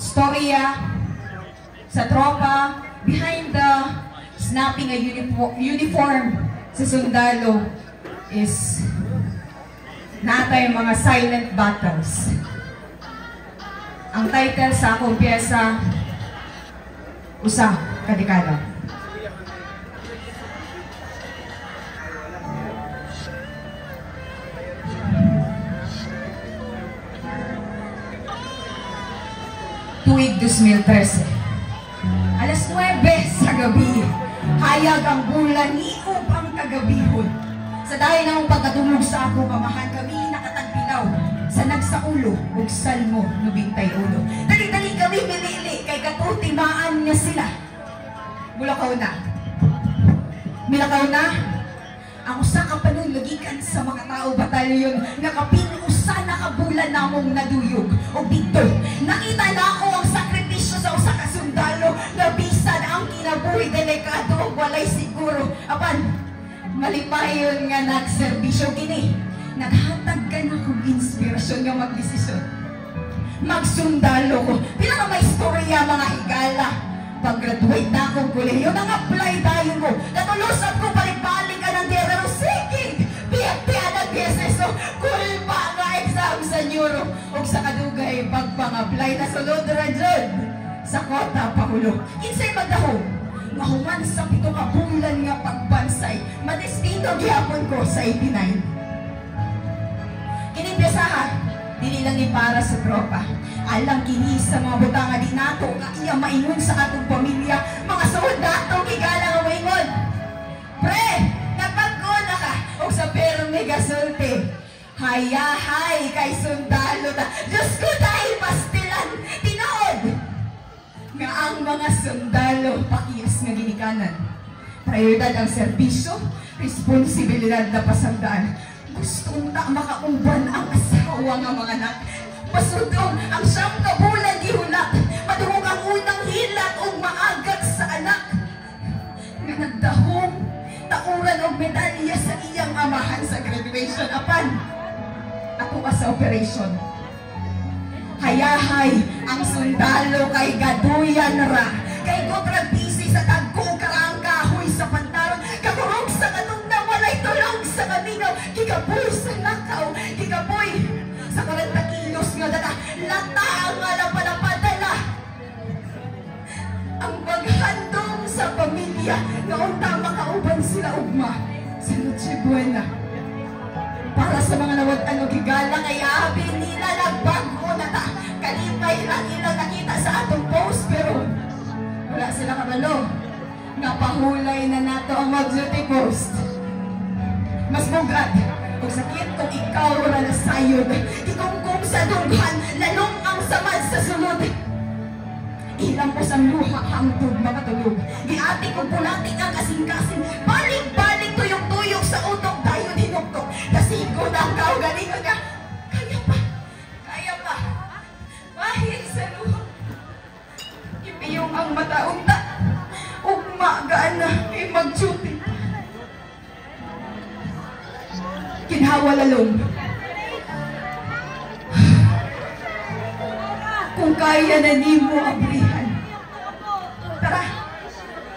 storya sa tropa behind the snapping a uniform sa sundalo is natay mga silent battles. Ang title sa akong pyesa, Usa ka Dekada. Tuig 2013. Alas 9 sa gabi, hayag ang bulan, iup ang kagabihon. Sa dayon ng pagkatulog sa ako, kamahan kami nakatagpilaw sa nagsaulo, ug Salmo 91. Dali-dali kami pinili, kay katutimaan niya sila. Mulakaw na. Milakaw na. Ang usa ka panulagikan sa mga tao batalyon nga kapinusa na kabulan namong naduyog. O dito, nakita na ako ang sakripisyo sa usa ka sundalo nga bisan ang kinabuhi delikado o walay siguro. Apan, malipayon nga nagserbisyo kini. Naghatag ka na kong inspirasyon nga magdesisyon. Magsundalo ko. Pila ka may istorya mga higala. Pag-graduate na akong kolehiyo, nang-apply tayo ko. Natulusat ko balik-balik ka ng derero. Sige! Piyak-piyak na beses. So, kulpa nga exam sa neuro. O sa kadugay, pag-pang-apply na sulod radyon. Sa kota, Pakulo. Kinsay magdahong. Mahuman sa 7 ka bulan nga pagbansay. Madestino gihapon ko sa 89. Kinimpiyasahan, dili lang ni para sa tropa. Alang kini sa mga butanga di nato nga iya maingon sa atong pamilya. Mga soldato higala nga maingon. Pre, napagko na ka o sa perme gasulti. Hayahay kay sundalo ta. Diyos ko dahil pastilan, tinood. Nga ang mga sundalo pakiyas nga ginikanan. Prioridad ang serbisyo, responsibilidad na pasagdaan. Gustong ta makauban ang asawa nga mga anak. Masudong ang 9 ka bulan gihulak. Madungog ang unang hilat o maagak sa anak. Nga nagdahong tauran o medalya sa iyang amahan sa graduation. Apan, ako sa operation. Hayahay ang sundalo kay gaduyan ra. Kay kontrabisi sa tagko karang kahoy sa pantaron. Kakurog sa katong na walay tulog sa kaminaw. Kikapoy sa lakaw. Kikapoy sa 40 kilos nga dala. Lata nga na panapadala. Ang maghandong sa pamilya na unta makauban sila ugma sa Noche Buena. Para sa mga nawag-an o higala kay abi nila nagbago na ta. Kalipay lang ilang nakita sa atong post pero wala sila kabalo. Napahulay na nato ang mag-duty post. Mas bugat o sakit kung ikaw na nasayod. Ikungkong sa dunghan, lalong ang samad sa sulod. Ilang po sa luha hangtod makatulog. Giati kong pulatik ang kasing-kasing. Balik-balik tuyok-tuyok sa utok tayo dinuktok. Kasigo na ang kaugalingon ka. Kaya pa, kaya pa. Mahil sa luha. Ipiyong ang mataunta. Ugmagaan na ay mag-duty. Kinhawa lalong. Kung kaya na ni mo abrihan. Tara,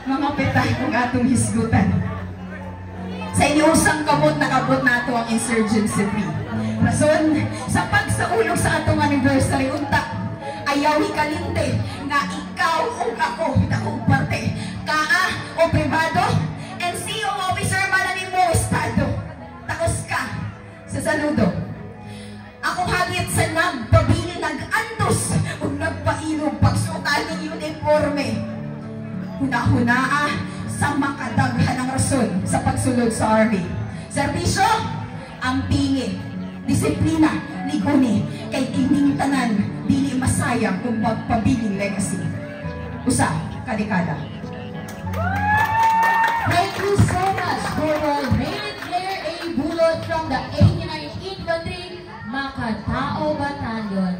mga petay kung atong hisgutan. Sa iniusang kabot na kabot nato ang insurgency free. Rason, sa pagsaulog sa atong anniversary unta, ayaw hikalinte na ikaw o ako, akong parte. Kaa o privado, NCO officer mananin mo estado. Takos ka sa saludo. Ako hagit sa nagpabili, nag-antos o nagpailog pagsukan ng uniforme. Huna-hunaa sa makadaghan ng rason sa pagsulod sa army. Serbisyo, ang pingin, disiplina, liguni, kay kining tanan, dili masayang kung magpabiling legacy. Usa ka dekada. Thank you so much for Major Claire A. Bulot from the 89th Infantry Makatao Battalion.